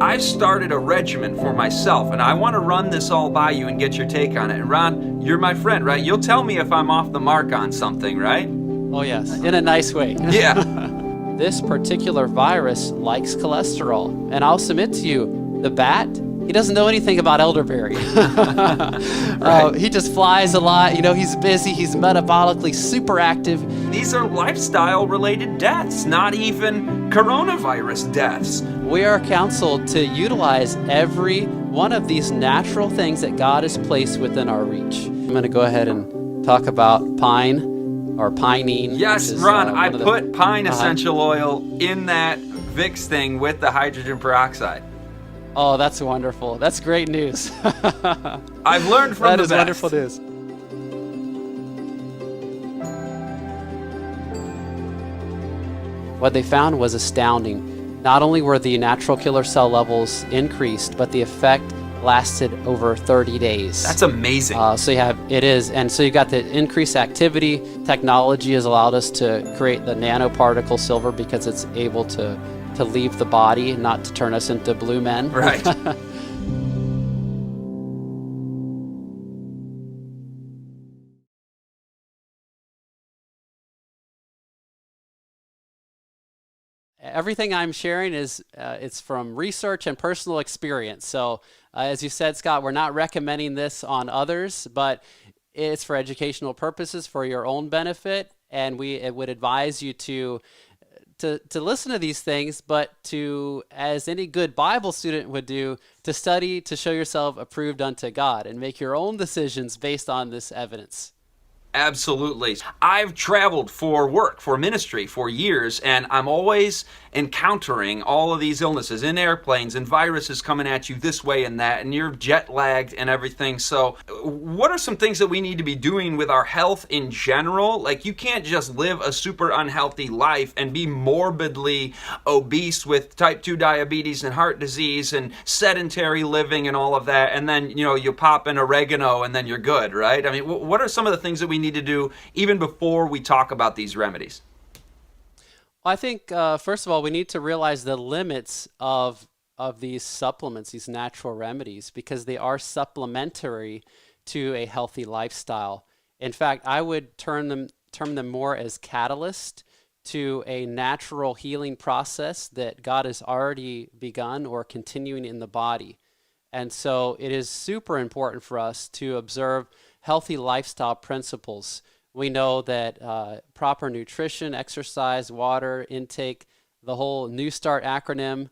I've started a regimen for myself, and I want to run this all by you and get your take on it. And Ron, you're my friend, right? You'll tell me if I'm off the mark on something, right? Oh yes, in a nice way. Yeah. This particular virus likes cholesterol, and I'll submit to you, the bat, he doesn't know anything about elderberry. Right. He just flies a lot. He's busy. He's metabolically super active. These are lifestyle-related deaths, not even coronavirus deaths. We are counseled to utilize every one of these natural things that God has placed within our reach. I'm going to go ahead and talk about pine or pinene. Yes, is, Ron, I one of put pine essential oil in that Vicks thing with the hydrogen peroxide. Oh, that's wonderful. That's great news. I've learned from that the is best. wonderful news. What they found was astounding. Not only were the natural killer cell levels increased, but the effect lasted over 30 days. That's amazing. It is. And so you got the increased activity. Technology has allowed us to create the nanoparticle silver because it's able to leave the body, not to turn us into blue men. Right. Everything I'm sharing is it's from research and personal experience. So as you said, Scott, we're not recommending this on others, but it's for educational purposes, for your own benefit. And it would advise you to listen to these things, but to, as any good Bible student would do, to study to show yourself approved unto God and make your own decisions based on this evidence. Absolutely. I've traveled for work, for ministry, for years, and I'm always encountering all of these illnesses in airplanes and viruses coming at you this way and that, and you're jet lagged and everything. So what are some things that we need to be doing with our health in general? Like, you can't just live a super unhealthy life and be morbidly obese with type 2 diabetes and heart disease and sedentary living and all of that, and then, you pop in oregano and then you're good, right? I mean, what are some of the things that we need to do even before we talk about these remedies? Well, I think, first of all, we need to realize the limits of these supplements, these natural remedies, because they are supplementary to a healthy lifestyle. In fact, I would term them more as catalyst to a natural healing process that God has already begun or continuing in the body. And so it is super important for us to observe healthy lifestyle principles. We know that proper nutrition, exercise, water intake, the whole New Start acronym,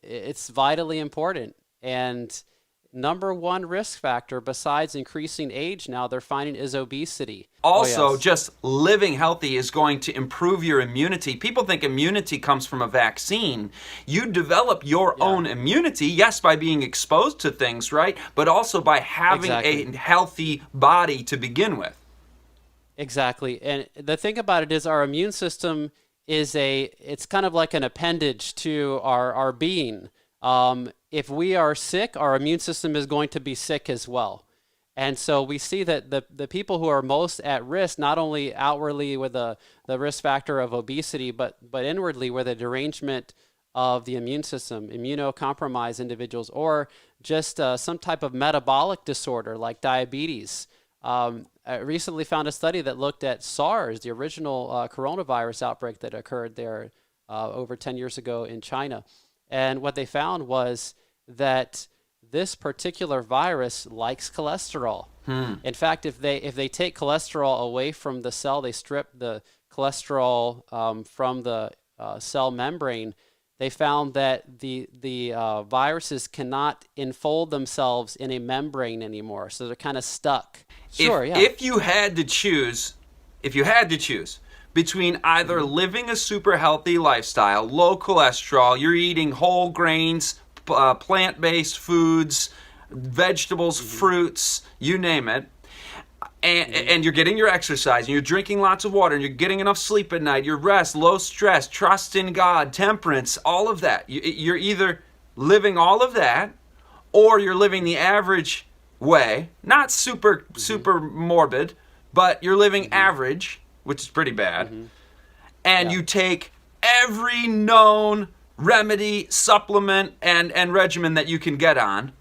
it's vitally important. And number one risk factor besides increasing age now they're finding is obesity. Also, yes. Just living healthy is going to improve your immunity. People think immunity comes from a vaccine. You develop your own immunity, yes, by being exposed to things, right? But also by having a healthy body to begin with. Exactly. And the thing about it is our immune system it's kind of like an appendage to our being. If we are sick, our immune system is going to be sick as well. And so we see that the people who are most at risk, not only outwardly with the risk factor of obesity, but inwardly with a derangement of the immune system, immunocompromised individuals, or just some type of metabolic disorder like diabetes. I recently found a study that looked at SARS, the original coronavirus outbreak that occurred there over 10 years ago in China. And what they found was that this particular virus likes cholesterol. In fact, if they take cholesterol away from the cell, they strip the cholesterol from the cell membrane, they found that the viruses cannot enfold themselves in a membrane anymore, so they're kind of stuck. If you had to choose between either living a super healthy lifestyle, low cholesterol, you're eating whole grains, plant-based foods, vegetables, fruits, you name it, and you're getting your exercise, and you're drinking lots of water, and you're getting enough sleep at night, your rest, low stress, trust in God, temperance, all of that. You're either living all of that, or you're living the average way, not super morbid, but you're living average, which is pretty bad, and you take every known remedy, supplement, and regimen that you can get on,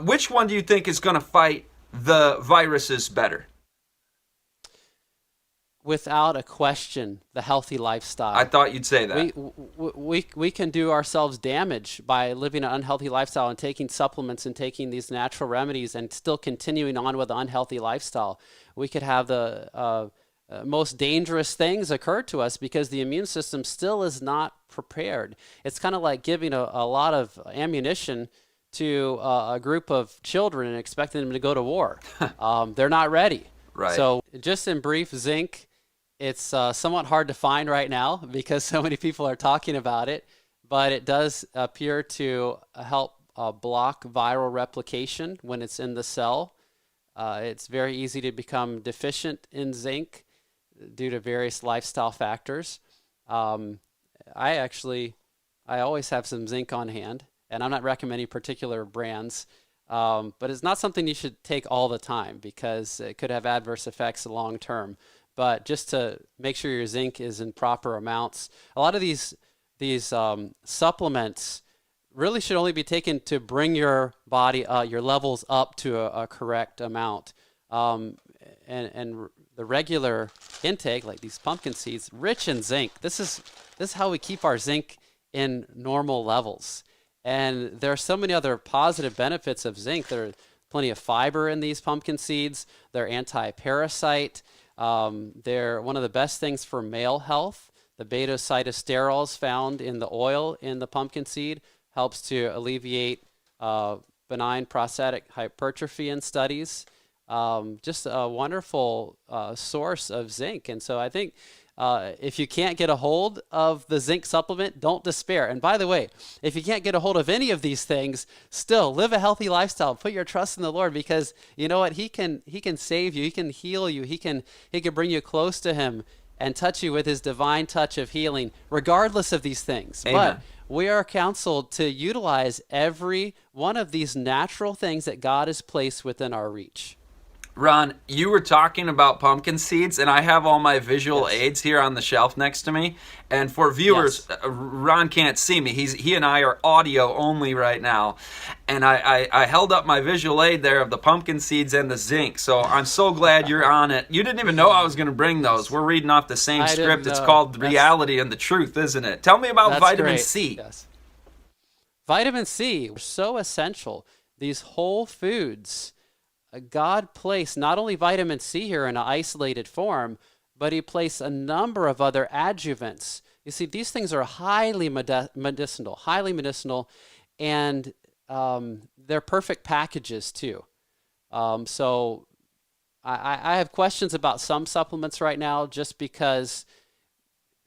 which one do you think is going to fight the viruses better? Without a question, the healthy lifestyle. I thought you'd say that. We can do ourselves damage by living an unhealthy lifestyle and taking supplements and taking these natural remedies and still continuing on with an unhealthy lifestyle. We could have the most dangerous things occur to us because the immune system still is not prepared. It's kind of like giving a lot of ammunition to a group of children and expecting them to go to war. They're not ready. Right. So just in brief, zinc, it's somewhat hard to find right now because so many people are talking about it, but it does appear to help block viral replication when it's in the cell. It's very easy to become deficient in zinc due to various lifestyle factors. I always have some zinc on hand, and I'm not recommending particular brands, but it's not something you should take all the time because it could have adverse effects long term. But just to make sure your zinc is in proper amounts, a lot of these supplements really should only be taken to bring your body, your levels up to a correct amount. And the regular intake, like these pumpkin seeds, rich in zinc. This is how we keep our zinc in normal levels. And there are so many other positive benefits of zinc. There are plenty of fiber in these pumpkin seeds. They're anti-parasite. They're one of the best things for male health. The beta-cytosterols found in the oil in the pumpkin seed helps to alleviate benign prostatic hypertrophy in studies. Just a wonderful source of zinc. And so I think if you can't get a hold of the zinc supplement, don't despair. And by the way, if you can't get a hold of any of these things, still live a healthy lifestyle. Put your trust in the Lord because you know what? He can save you. He can heal you. He can bring you close to him and touch you with his divine touch of healing, regardless of these things. Amen. But we are counseled to utilize every one of these natural things that God has placed within our reach. Ron, you were talking about pumpkin seeds, and I have all my visual aids here on the shelf next to me. And for viewers, Ron can't see me. He and I are audio only right now. And I held up my visual aid there of the pumpkin seeds and the zinc. So I'm so glad you're on it. You didn't even know I was going to bring those. We're reading off the same script. It's called Reality and the Truth, isn't it? Tell me about vitamin C. Yes. Vitamin C is so essential. These whole foods. God placed not only vitamin C here in an isolated form, but he placed a number of other adjuvants. You see, these things are highly medicinal, and they're perfect packages too. So I have questions about some supplements right now just because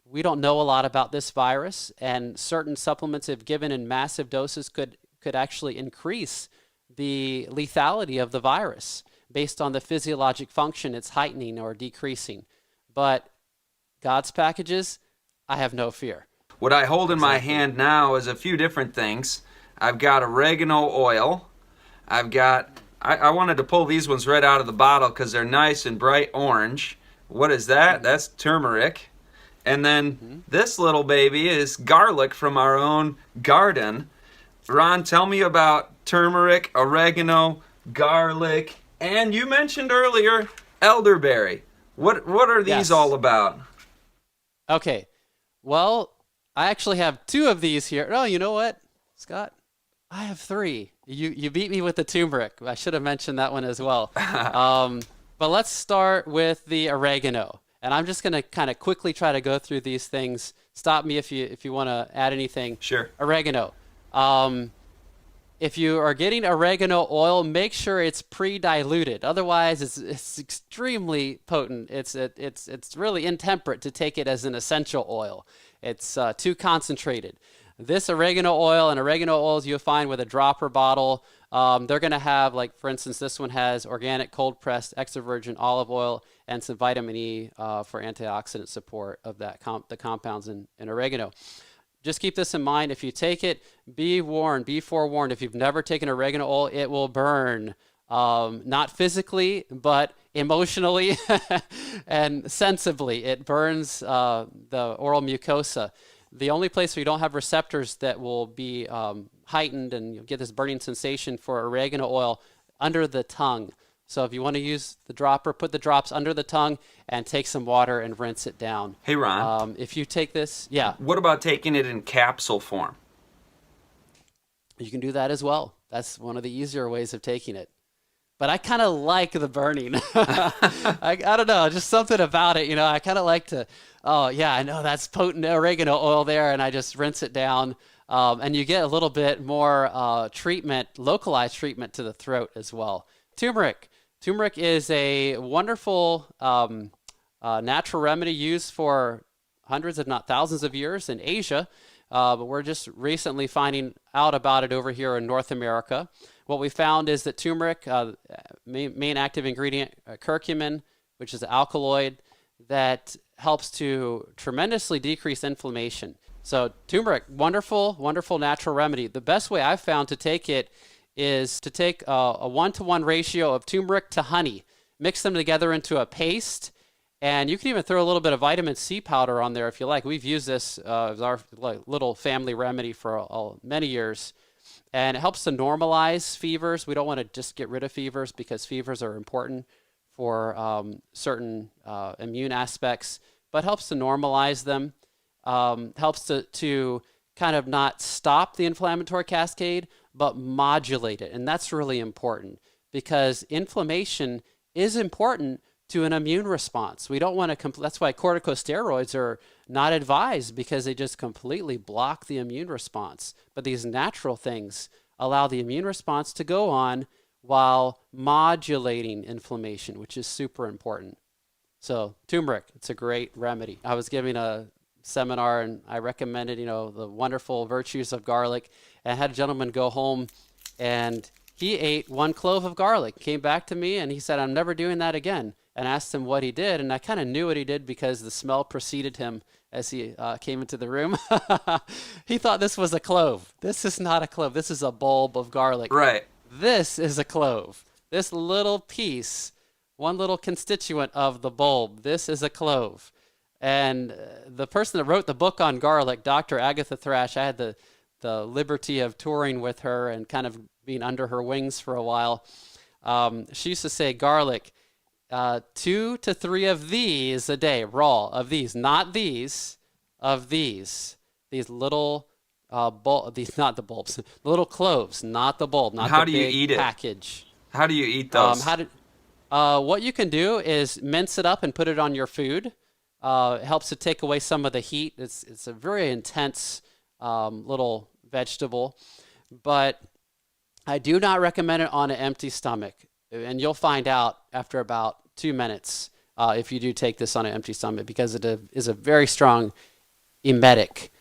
we don't know a lot about this virus, and certain supplements, if given in massive doses, could actually increase the lethality of the virus based on the physiologic function it's heightening or decreasing. But God's packages, I have no fear. What I hold in my hand now is a few different things. I've got oregano oil. I've got, I wanted to pull these ones right out of the bottle because they're nice and bright orange. What is that? That's turmeric. And then this little baby is garlic from our own garden. Ron, tell me about turmeric, oregano, garlic, and you mentioned earlier elderberry. What are these all about? Okay. Well, I actually have two of these here. Oh, you know what, Scott? I have three. You beat me with the turmeric. I should have mentioned that one as well. But let's start with the oregano. And I'm just going to kind of quickly try to go through these things. Stop me if you want to add anything. Sure. Oregano. If you are getting oregano oil, make sure it's pre-diluted. Otherwise, it's extremely potent. It's really intemperate to take it as an essential oil. It's too concentrated. This oregano oil and oregano oils you'll find with a dropper bottle, they're going to have, like, for instance, this one has organic cold-pressed extra virgin olive oil and some vitamin E for antioxidant support of that the compounds in oregano. Just keep this in mind. If you take it, be forewarned. If you've never taken oregano oil, it will burn. Not physically, but emotionally and sensibly. It burns the oral mucosa. The only place where you don't have receptors that will be heightened and you'll get this burning sensation for oregano oil under the tongue. So if you want to use the dropper, put the drops under the tongue and take some water and rinse it down. Hey, Ron. If you take this, yeah. What about taking it in capsule form? You can do that as well. That's one of the easier ways of taking it. But I kind of like the burning. I don't know, just something about it, I kind of like to, oh yeah, I know that's potent oregano oil there, and I just rinse it down. And you get a little bit more treatment, localized treatment to the throat as well. Turmeric. Turmeric is a wonderful natural remedy used for hundreds, if not thousands of years in Asia. But we're just recently finding out about it over here in North America. What we found is that turmeric, main active ingredient, curcumin, which is an alkaloid, that helps to tremendously decrease inflammation. So turmeric, wonderful, wonderful natural remedy. The best way I've found to take it is to take a 1-to-1 ratio of turmeric to honey, mix them together into a paste, and you can even throw a little bit of vitamin C powder on there if you like. We've used this as our little family remedy for many years. And it helps to normalize fevers. We don't want to just get rid of fevers because fevers are important for certain immune aspects, but helps to normalize them, helps to kind of not stop the inflammatory cascade, but modulate it. And that's really important because inflammation is important to an immune response. We don't want to, that's why corticosteroids are not advised, because they just completely block the immune response. But these natural things allow the immune response to go on while modulating inflammation, which is super important. So turmeric, it's a great remedy. I was giving a seminar and I recommended, the wonderful virtues of garlic, and I had a gentleman go home and he ate 1 clove of garlic, came back to me and he said, I'm never doing that again. And asked him what he did, and I kind of knew what he did because the smell preceded him as he came into the room. He thought this was a clove. This is not a clove. This is a bulb of garlic. Right. This is a clove. This little piece, one little constituent of the bulb, this is a clove. And the person that wrote the book on garlic, Dr. Agatha Thrash, I had the liberty of touring with her and kind of being under her wings for a while. She used to say garlic, 2 to 3 of these a day, raw, of these, not these, of these little these, not the bulbs, little cloves, not the bulb, not How the do you big eat it? package. How do you eat those? What you can do is mince it up and put it on your food. It helps to take away some of the heat. It's a very intense little vegetable, but I do not recommend it on an empty stomach. And you'll find out after about 2 minutes if you do take this on an empty stomach, because it is a very strong emetic.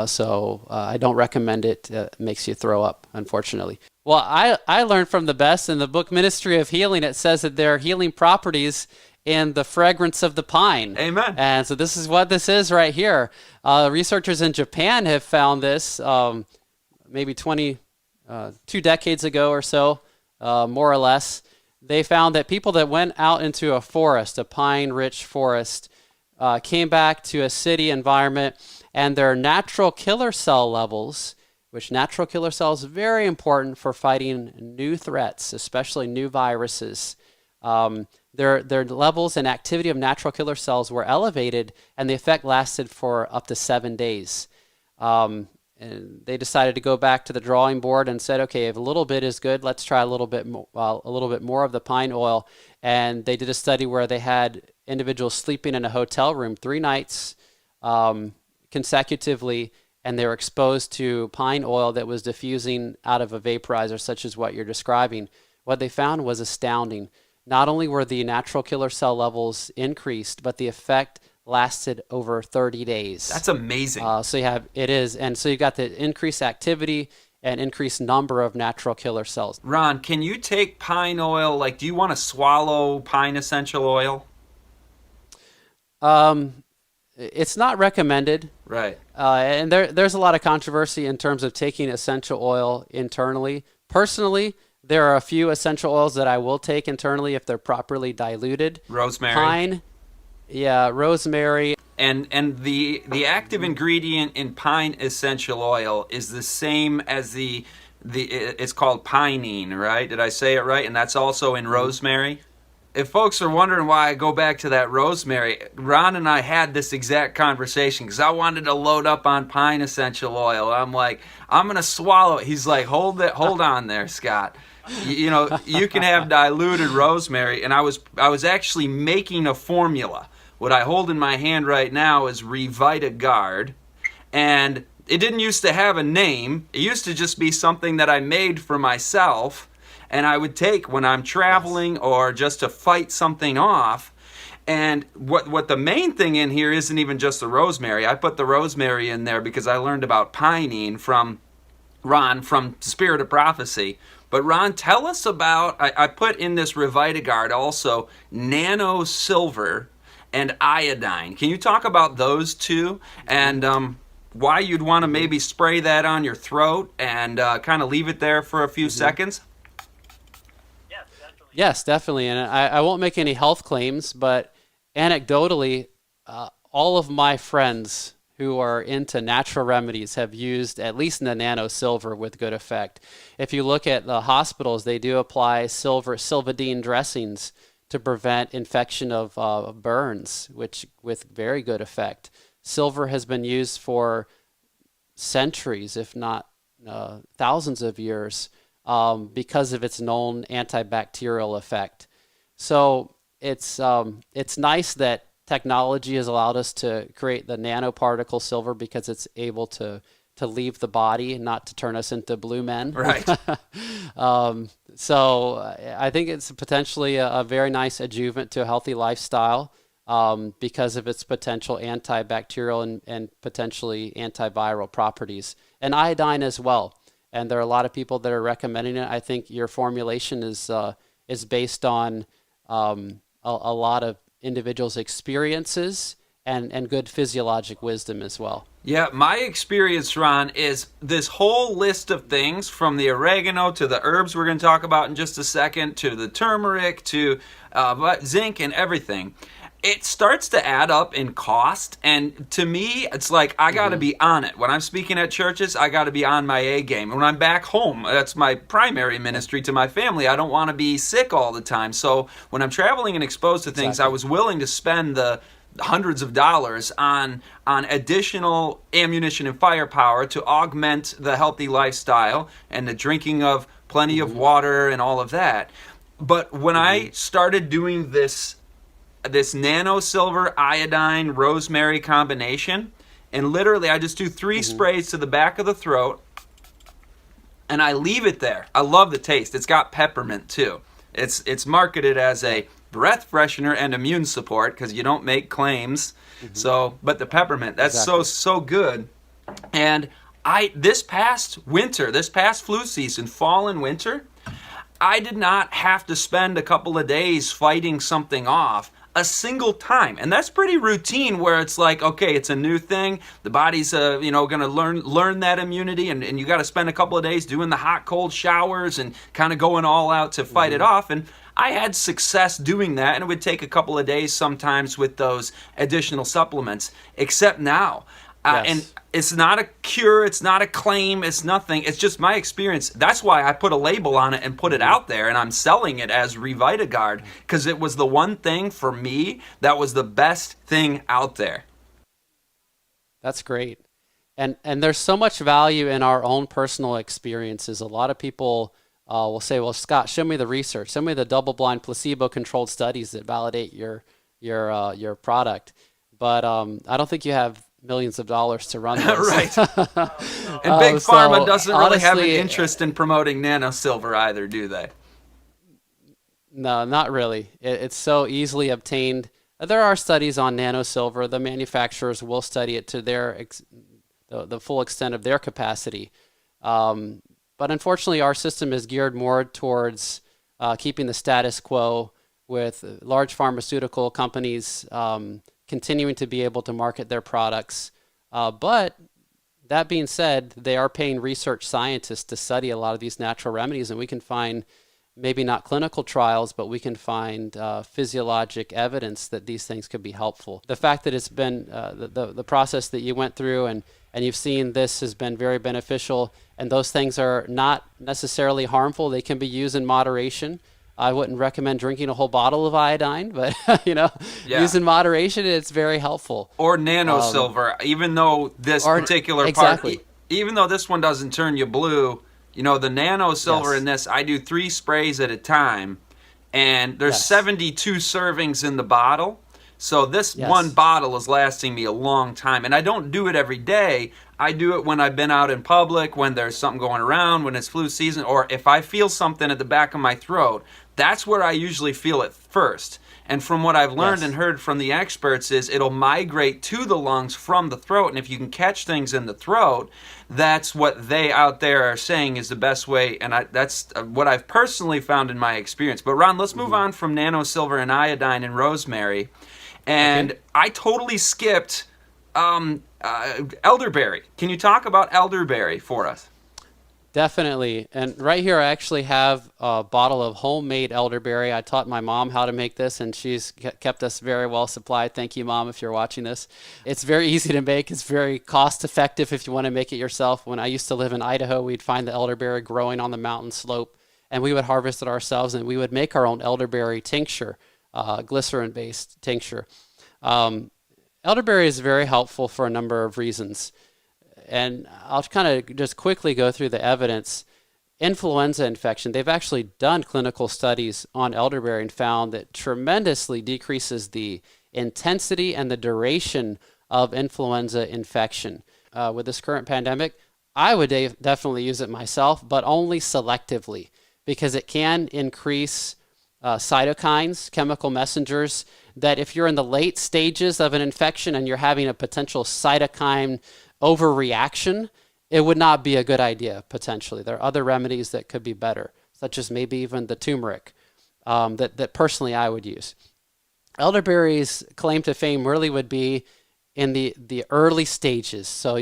So I don't recommend it. It makes you throw up, unfortunately. Well, I learned from the best in the book Ministry of Healing. It says that there are healing properties in the fragrance of the pine. Amen. And so this is what this is right here. Researchers in Japan have found this maybe 2 decades ago or so, more or less. They found that people that went out into a forest, a pine-rich forest, came back to a city environment, and their natural killer cell levels, which natural killer cells are very important for fighting new threats, especially new viruses. Their levels and activity of natural killer cells were elevated, and the effect lasted for up to 7 days. And they decided to go back to the drawing board and said, okay, if a little bit is good, let's try a little bit more of the pine oil. And they did a study where they had individuals sleeping in a hotel room 3 nights consecutively, and they were exposed to pine oil that was diffusing out of a vaporizer, such as what you're describing. What they found was astounding. Not only were the natural killer cell levels increased, but the effect lasted over 30 days. That's amazing. And so you got the increased activity and increased number of natural killer cells. Ron, can you take pine oil? Like, do you want to swallow pine essential oil? It's not recommended. Right. And there's a lot of controversy in terms of taking essential oil internally. Personally, there are a few essential oils that I will take internally if they're properly diluted. Rosemary. Pine. Yeah, rosemary. And the active ingredient in pine essential oil is the same as the it's called pinene, right? Did I say it right? And that's also in rosemary. If folks are wondering why I go back to that rosemary, Ron and I had this exact conversation because I wanted to load up on pine essential oil. I'm like, I'm gonna swallow it. He's like, hold on there, Scott. You know, you can have diluted rosemary, and I was actually making a formula. What I hold in my hand right now is RevitaGuard, and it didn't used to have a name. It used to just be something that I made for myself, and I would take when I'm traveling or just to fight something off. And what the main thing in here isn't even just the rosemary. I put the rosemary in there because I learned about pinene from Ron from Spirit of Prophecy. But Ron, tell us about, I put in this RevitaGuard also nano-silver and iodine. Can you talk about those two and why you'd want to maybe spray that on your throat and kind of leave it there for a few seconds? Yes, definitely. And I won't make any health claims, but anecdotally, all of my friends who are into natural remedies have used at least the nano-silver with good effect. If you look at the hospitals, they do apply silvadine dressings to prevent infection of burns, which with very good effect. Silver has been used for centuries, if not thousands of years, because of its known antibacterial effect. So it's nice that technology has allowed us to create the nanoparticle silver because it's able to leave the body and not to turn us into blue men. Right. So I think it's potentially a very nice adjuvant to a healthy lifestyle because of its potential antibacterial and potentially antiviral properties. And iodine as well. And there are a lot of people that are recommending it. I think your formulation is based on a lot of individuals' experiences and good physiologic wisdom as well. Yeah, my experience, Ron, is this whole list of things from the oregano to the herbs we're going to talk about in just a second to the turmeric to zinc and everything. It starts to add up in cost, and to me, it's like I got to be on it. When I'm speaking at churches, I got to be on my A game. When I'm back home, that's my primary ministry to my family. I don't want to be sick all the time. So when I'm traveling and exposed to things, I was willing to spend the hundreds of dollars on additional ammunition and firepower to augment the healthy lifestyle and the drinking of plenty of water and all of that. But when I started doing this nano-silver, iodine, rosemary combination, and literally I just do 3 sprays to the back of the throat, and I leave it there. I love the taste. It's got peppermint too. It's marketed as a breath freshener and immune support because you don't make claims. So, but the peppermint, that's so good. And this past flu season, fall and winter, I did not have to spend a couple of days fighting something off a single time. And that's pretty routine where it's like, okay, it's a new thing. The body's going to learn that immunity, and you got to spend a couple of days doing the hot, cold showers and kind of going all out to fight it off. And I had success doing that, and it would take a couple of days sometimes with those additional supplements, except now. And it's not a cure, it's not a claim, it's nothing. It's just my experience. That's why I put a label on it and put it out there, and I'm selling it as RevitaGuard, because it was the one thing for me that was the best thing out there. That's great. And there's so much value in our own personal experiences. A lot of people will say, well, Scott, show me the research. Show me the double-blind placebo-controlled studies that validate your product. But I don't think you have millions of dollars to run those. Right. And Big Pharma doesn't really have an interest in promoting nano-silver either, do they? No, not really. It's so easily obtained. There are studies on nano-silver. The manufacturers will study it to the full extent of their capacity. But unfortunately, our system is geared more towards keeping the status quo with large pharmaceutical companies continuing to be able to market their products. But that being said, they are paying research scientists to study a lot of these natural remedies, and we can find maybe not clinical trials, but we can find physiologic evidence that these things could be helpful. The fact that it's been the process that you went through and you've seen this has been very beneficial, and those things are not necessarily harmful. They can be used in moderation. I wouldn't recommend drinking a whole bottle of iodine, but use in moderation, it's very helpful. Or nano-silver, even though this particular exactly. part, even though this one doesn't turn you blue, the nano-silver Yes. in this, I do 3 sprays at a time, and there's 72 servings in the bottle. So this one bottle is lasting me a long time. And I don't do it every day. I do it when I've been out in public, when there's something going around, when it's flu season, or if I feel something at the back of my throat. That's where I usually feel it first. And from what I've learned and heard from the experts is it'll migrate to the lungs from the throat. And if you can catch things in the throat, that's what they out there are saying is the best way. And that's what I've personally found in my experience. But Ron, let's move on from nano-silver and iodine and rosemary. And I totally skipped elderberry. Can you talk about elderberry for us? Definitely. And right here, I actually have a bottle of homemade elderberry. I taught my mom how to make this, and she's kept us very well supplied. Thank you, Mom, if you're watching this. It's very easy to make. It's very cost effective if you want to make it yourself. When I used to live in Idaho, we'd find the elderberry growing on the mountain slope, and we would harvest it ourselves, and we would make our own elderberry tincture, glycerin-based tincture. Elderberry is very helpful for a number of reasons. And I'll kind of just quickly go through the evidence. Influenza infection, they've actually done clinical studies on elderberry and found that tremendously decreases the intensity and the duration of influenza infection. With this current pandemic, I would definitely use it myself, but only selectively, because it can increase cytokines, chemical messengers, that if you're in the late stages of an infection and you're having a potential cytokine overreaction, it would not be a good idea, potentially. There are other remedies that could be better, such as maybe even the turmeric, that personally I would use. Elderberry's claim to fame really would be in the early stages. So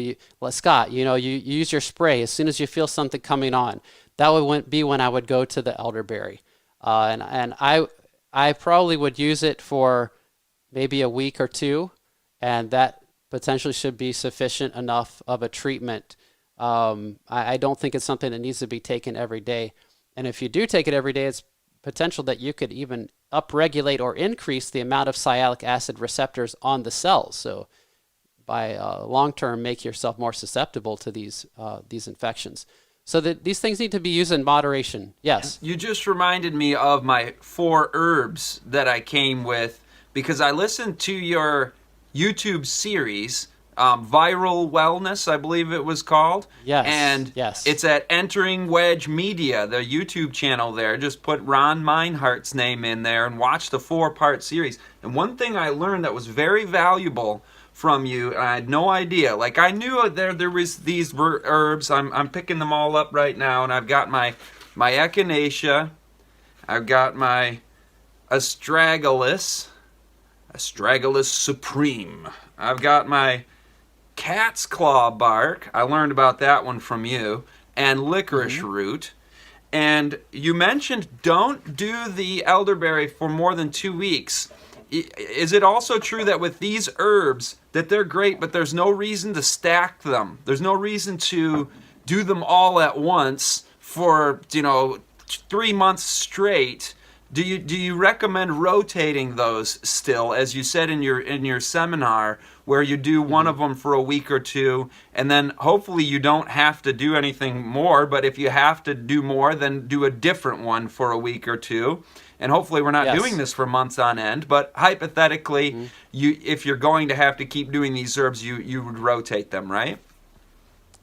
Scott, you use your spray as soon as you feel something coming on. That would be when I would go to the elderberry. And I probably would use it for maybe a week or two, and that potentially should be sufficient enough of a treatment. I don't think it's something that needs to be taken every day. And if you do take it every day, it's potential that you could even upregulate or increase the amount of sialic acid receptors on the cells. So by long term, make yourself more susceptible to these infections. So that these things need to be used in moderation. Yes. You just reminded me of my 4 herbs that I came with because I listened to your YouTube series, Viral Wellness, I believe it was called. Yes. And it's at Entering Wedge Media, the YouTube channel there. Just put Ron Meinhardt's name in there and watch the 4-part series. And one thing I learned that was very valuable from you, and I had no idea. Like I knew there was these herbs. I'm picking them all up right now, and I've got my echinacea, I've got my astragalus supreme. I've got my cat's claw bark. I learned about that one from you, and licorice root. And you mentioned don't do the elderberry for more than 2 weeks. Is it also true that with these herbs that they're great, but there's no reason to stack them? There's no reason to do them all at once for 3 months straight. Do you recommend rotating those still, as you said in your seminar, where you do one of them for a week or two, and then hopefully you don't have to do anything more, but if you have to do more, then do a different one for a week or two. And hopefully we're not doing this for months on end, but hypothetically, if you're going to have to keep doing these herbs, you would rotate them, right?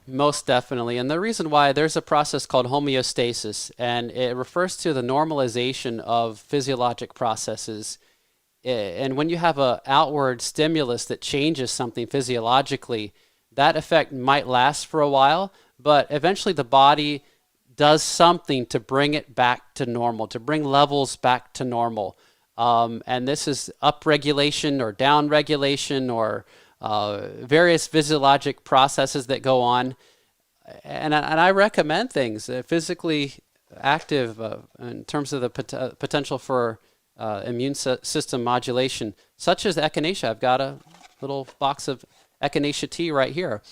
Most definitely. And the reason why, there's a process called homeostasis, and it refers to the normalization of physiologic processes. And when you have an outward stimulus that changes something physiologically, that effect might last for a while, but eventually the body does something to bring it back to normal, to bring levels back to normal. And this is upregulation or downregulation or various physiologic processes that go on. And I recommend things. Physically active in terms of the potential for immune system modulation, such as echinacea. I've got a little box of echinacea tea right here.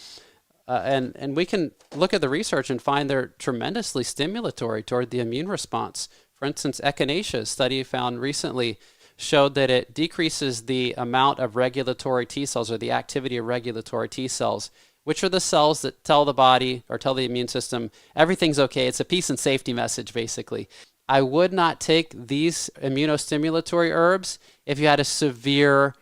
And we can look at the research and find they're tremendously stimulatory toward the immune response. For instance, echinacea, a study found recently showed that it decreases the amount of regulatory T cells, or the activity of regulatory T cells, which are the cells that tell the body or tell the immune system everything's okay. It's a peace and safety message, basically. I would not take these immunostimulatory herbs if you had a severe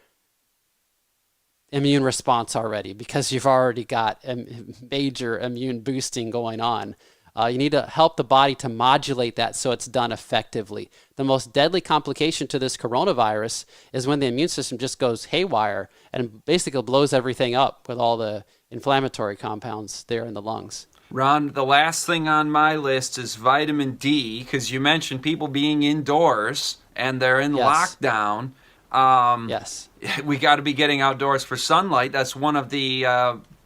immune response already, because you've already got a major immune boosting going on. You need to help the body to modulate that so it's done effectively. The most deadly complication to this coronavirus is when the immune system just goes haywire and basically blows everything up with all the inflammatory compounds there in the lungs. Ron, the last thing on my list is vitamin D, because you mentioned people being indoors and they're in lockdown. Yes. We got to be getting outdoors for sunlight. That's one of the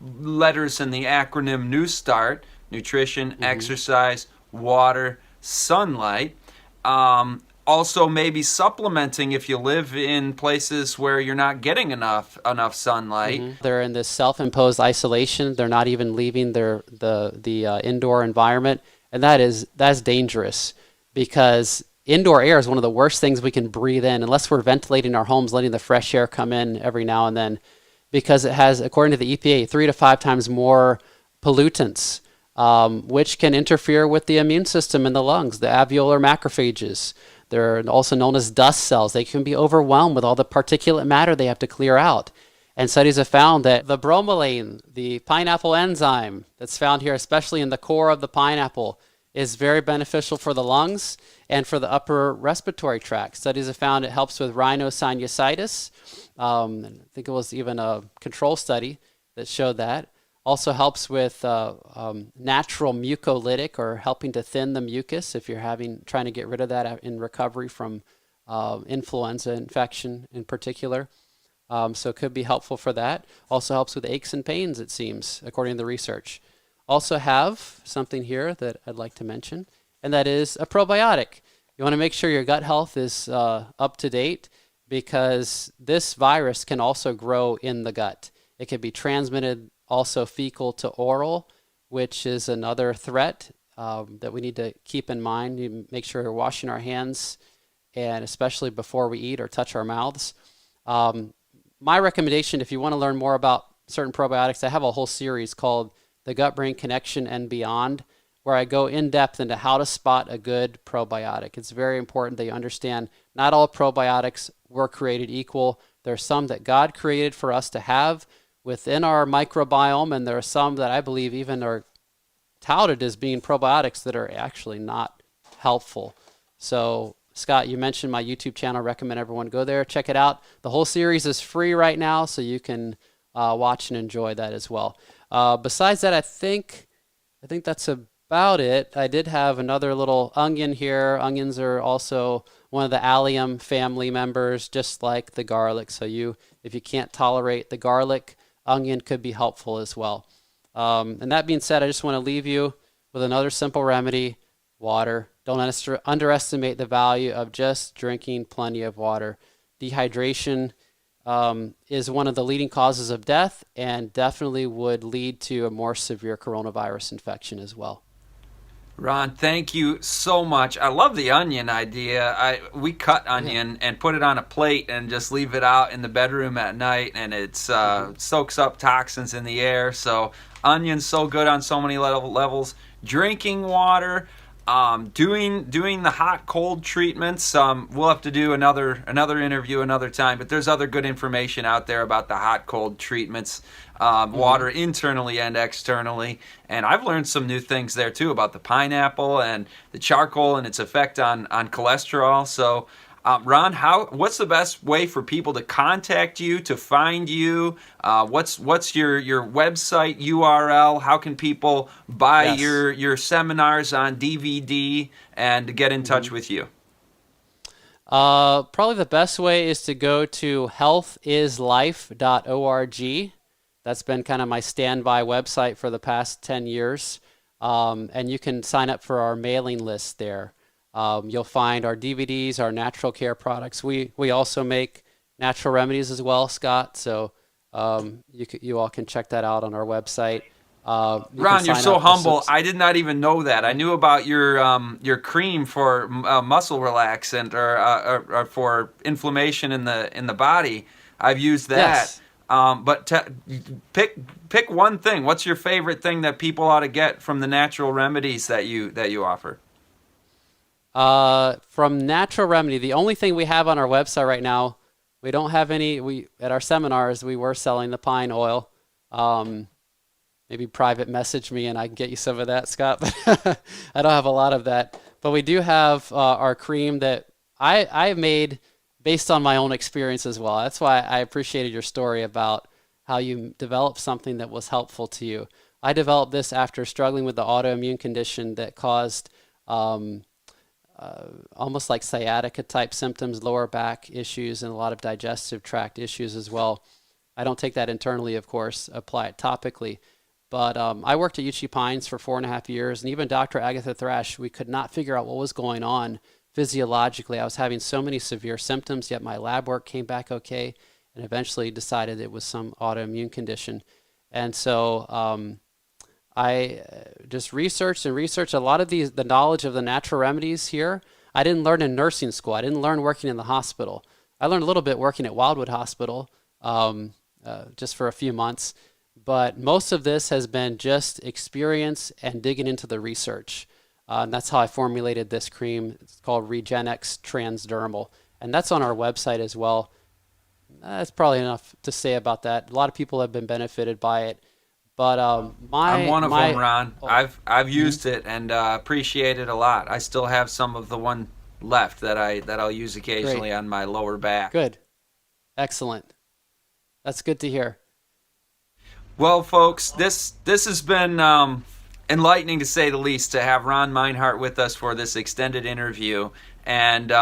letters in the acronym New Start: nutrition, exercise, water, sunlight. Also, maybe supplementing if you live in places where you're not getting enough sunlight. They're in this self-imposed isolation. They're not even leaving the indoor environment, and that's dangerous, because indoor air is one of the worst things we can breathe in unless we're ventilating our homes, letting the fresh air come in every now and then, because it has, according to the EPA, 3 to 5 times more pollutants, which can interfere with the immune system in the lungs, the alveolar macrophages. They're also known as dust cells. They can be overwhelmed with all the particulate matter they have to clear out. And studies have found that the bromelain, the pineapple enzyme that's found here, especially in the core of the pineapple, is very beneficial for the lungs and for the upper respiratory tract. Studies have found it helps with rhinosinusitis. I think it was even a control study that showed that. Also helps with natural mucolytic, or helping to thin the mucus if you're trying to get rid of that in recovery from influenza infection in particular. So it could be helpful for that. Also helps with aches and pains, it seems, according to the research. Also have something here that I'd like to mention, and that is a probiotic. You want to make sure your gut health is up to date, because this virus can also grow in the gut. It can be transmitted also fecal to oral, which is another threat that we need to keep in mind. You make sure we're washing our hands, and especially before we eat or touch our mouths. My recommendation, if you want to learn more about certain probiotics, I have a whole series called The Gut-Brain Connection and Beyond, where I go in depth into how to spot a good probiotic. It's very important that you understand not all probiotics were created equal. There are some that God created for us to have within our microbiome, and there are some that I believe even are touted as being probiotics that are actually not helpful. So, Scott, you mentioned my YouTube channel. I recommend everyone go there, check it out. The whole series is free right now, so you can watch and enjoy that as well. Besides that, I think that's about it. I did have another little onion here. Onions are also one of the allium family members, just like the garlic. So if you can't tolerate the garlic, onion could be helpful as well. And that being said, I just want to leave you with another simple remedy: water. Don't underestimate the value of just drinking plenty of water. Dehydration is one of the leading causes of death, and definitely would lead to a more severe coronavirus infection as well. Ron, thank you so much. I love the onion idea. We cut onion and put it on a plate and just leave it out in the bedroom at night, and it soaks up toxins in the air. So onion's so good on so many levels. Drinking water, doing the hot cold treatments. We'll have to do another interview another time, but there's other good information out there about the hot cold treatments. Water internally and externally. And I've learned some new things there too about the pineapple and the charcoal and its effect on cholesterol. So, Ron, what's the best way for people to contact you, to find you? What's your website URL? How can people buy your seminars on DVD and get in touch with you? Probably the best way is to go to healthislife.org. That's been kind of my standby website for the past 10 years. and you can sign up for our mailing list there. You'll find our DVDs, our natural care products. We also make natural remedies as well, Scott. So you all can check that out on our website. Ron, you're so humble. I did not even know that. I knew about your cream for muscle relaxant or for inflammation in the body. I've used that. Yes. But pick one thing. What's your favorite thing that people ought to get from the natural remedies that you offer? From Natural Remedy, the only thing we have on our website right now, we don't have any. We at our seminars we were selling the pine oil. Maybe private message me and I can get you some of that, Scott. But I don't have a lot of that. But we do have our cream that I made based on my own experience as well. That's why I appreciated your story about how you developed something that was helpful to you. I developed this after struggling with the autoimmune condition that caused almost like sciatica type symptoms, lower back issues, and a lot of digestive tract issues as well. I don't take that internally, of course, apply it topically. But I worked at UC Pines for 4.5 years, and even Dr. Agatha Thrash, we could not figure out what was going on physiologically. I was having so many severe symptoms, yet my lab work came back okay, and eventually decided it was some autoimmune condition. And so I just researched a lot of the knowledge of the natural remedies here. I didn't learn in nursing school. I didn't learn working in the hospital. I learned a little bit working at Wildwood Hospital just for a few months. But most of this has been just experience and digging into the research. And that's how I formulated this cream. It's called Regenex Transdermal. And that's on our website as well. That's probably enough to say about that. A lot of people have been benefited by it. But I'm one of them, Ron. I've used it and appreciate it a lot. I still have some of the one left that I'll use occasionally on my lower back. Good. Excellent. That's good to hear. Well, folks, this has been enlightening to say the least to have Ron Meinhardt with us for this extended interview. And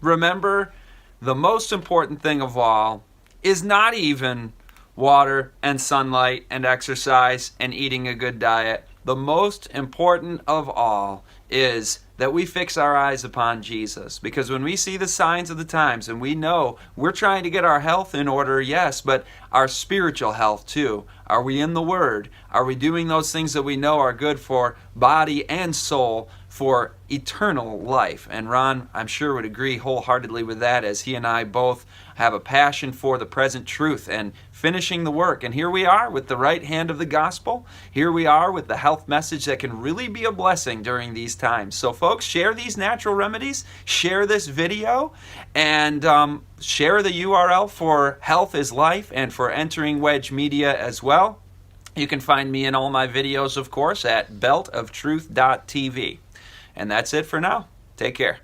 remember, the most important thing of all is not even water and sunlight and exercise and eating a good diet. The most important of all is that we fix our eyes upon Jesus. Because when we see the signs of the times and we know we're trying to get our health in order, yes, but our spiritual health too. Are we in the Word? Are we doing those things that we know are good for body and soul for eternal life? And Ron, I'm sure, would agree wholeheartedly with that, as he and I both have a passion for the present truth and finishing the work. And here we are with the right hand of the gospel. Here we are with the health message that can really be a blessing during these times. So folks, share these natural remedies, share this video, and share the URL for Health is Life and for Entering Wedge Media as well. You can find me in all my videos, of course, at beltoftruth.tv. And that's it for now. Take care.